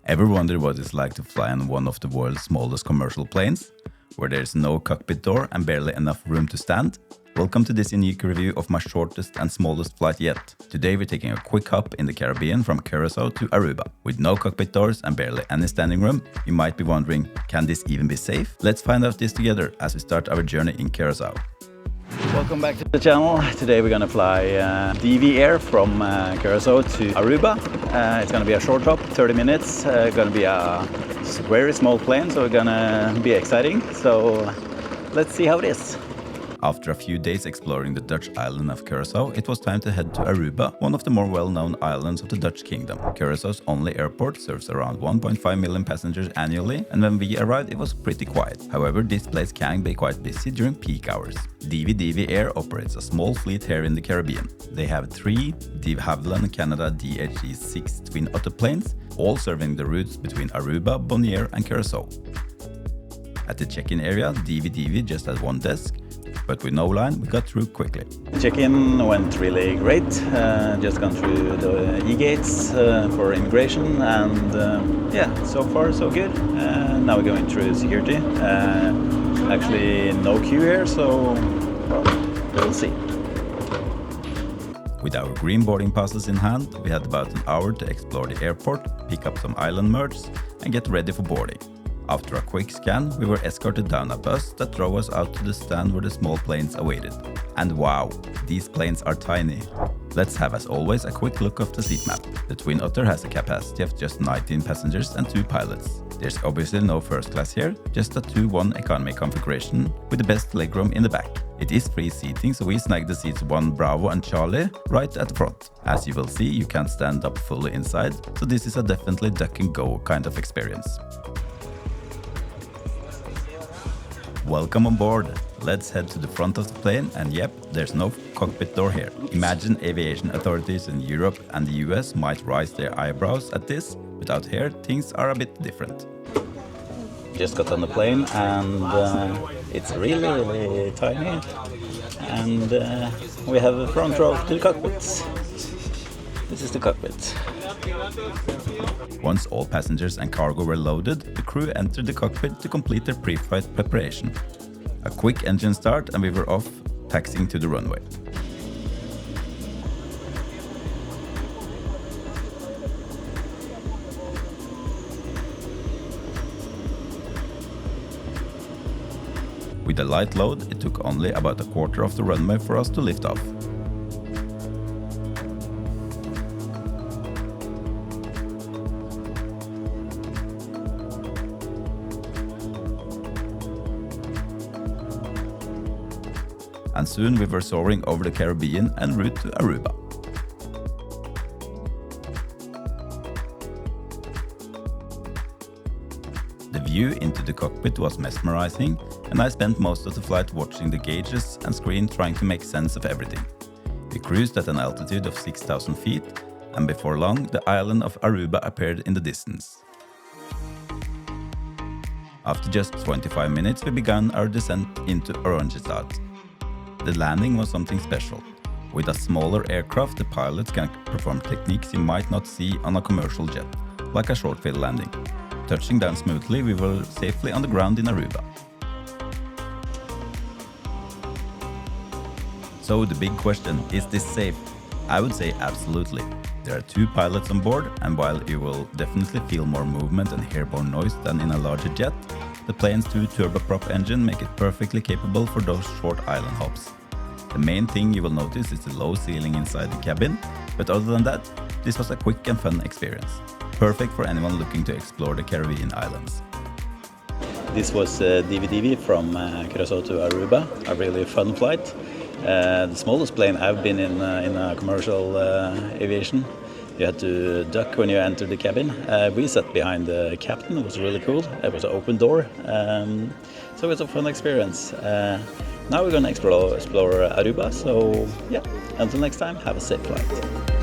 Ever wonder what it's like to fly on one of the world's smallest commercial planes, where there's no cockpit door and barely enough room to stand? Welcome to this unique review of my shortest and smallest flight yet. Today we're taking a quick hop in the Caribbean from Curaçao to Aruba. With no cockpit doors and barely any standing room, you might be wondering, can this even be safe? Let's find out this together as we start our journey in Curaçao. Welcome back to the channel. Today we're gonna fly Div Div Air from Curaçao to Aruba. It's gonna be a short hop, 30 minutes. Gonna be a very small plane, so it's gonna be exciting. So let's see how it is. After a few days exploring the Dutch island of Curaçao, it was time to head to Aruba, one of the more well-known islands of the Dutch kingdom. Curaçao's only airport serves around 1.5 million passengers annually, and when we arrived it was pretty quiet. However, this place can be quite busy during peak hours. Div Div Air operates a small fleet here in the Caribbean. They have 3 de Havilland Canada DHE-6 twin otter planes, all serving the routes between Aruba, Bonaire and Curaçao. At the check-in area, Div Div just had one desk, but with no line, we got through quickly. The check-in went really great. Just gone through the e-gates for immigration, and yeah, so far so good. Now we're going through security. Actually, no queue here, so well, we'll see. With our green boarding passes in hand, we had about an hour to explore the airport, pick up some island merch, and get ready for boarding. After a quick scan, we were escorted down a bus that drove us out to the stand where the small planes awaited. And wow, these planes are tiny. Let's have, as always, a quick look of the seat map. The Twin Otter has a capacity of just 19 passengers and 2 pilots. There's obviously no first class here, just a 2-1 economy configuration with the best legroom in the back. It is free seating, so we snagged the seats 1 Bravo and Charlie right at the front. As you will see, you can't stand up fully inside, so this is a definitely duck and go kind of experience. Welcome on board. Let's head to the front of the plane, and yep, there's no cockpit door here. Imagine aviation authorities in Europe and the US might raise their eyebrows at this, but out here things are a bit different. Just got on the plane, and it's really tiny, and we have a front row to the cockpits. This is the cockpit. Once all passengers and cargo were loaded, the crew entered the cockpit to complete their pre-flight preparation. A quick engine start and we were off, taxiing to the runway. With a light load, it took only about a quarter of the runway for us to lift off. And soon we were soaring over the Caribbean en route to Aruba. The view into the cockpit was mesmerizing, and I spent most of the flight watching the gauges and screen trying to make sense of everything. We cruised at an altitude of 6,000 feet, and before long the island of Aruba appeared in the distance. After just 25 minutes we began our descent into Oranjestad. The landing was something special. With a smaller aircraft, the pilots can perform techniques you might not see on a commercial jet, like a short field landing. Touching down smoothly, we were safely on the ground in Aruba. So the big question, is this safe? I would say absolutely. There are 2 pilots on board, and while you will definitely feel more movement and airborne noise than in a larger jet, the plane's 2 turboprop engine make it perfectly capable for those short island hops. The main thing you will notice is the low ceiling inside the cabin, but other than that, this was a quick and fun experience. Perfect for anyone looking to explore the Caribbean islands. This was Div Div from Curaçao to Aruba, a really fun flight. The smallest plane I've been in a commercial aviation. You had to duck when you entered the cabin. We sat behind the captain. It was really cool. It was an open door, so it was a fun experience. Now we're going to explore Aruba, so yeah, until next time, have a safe flight.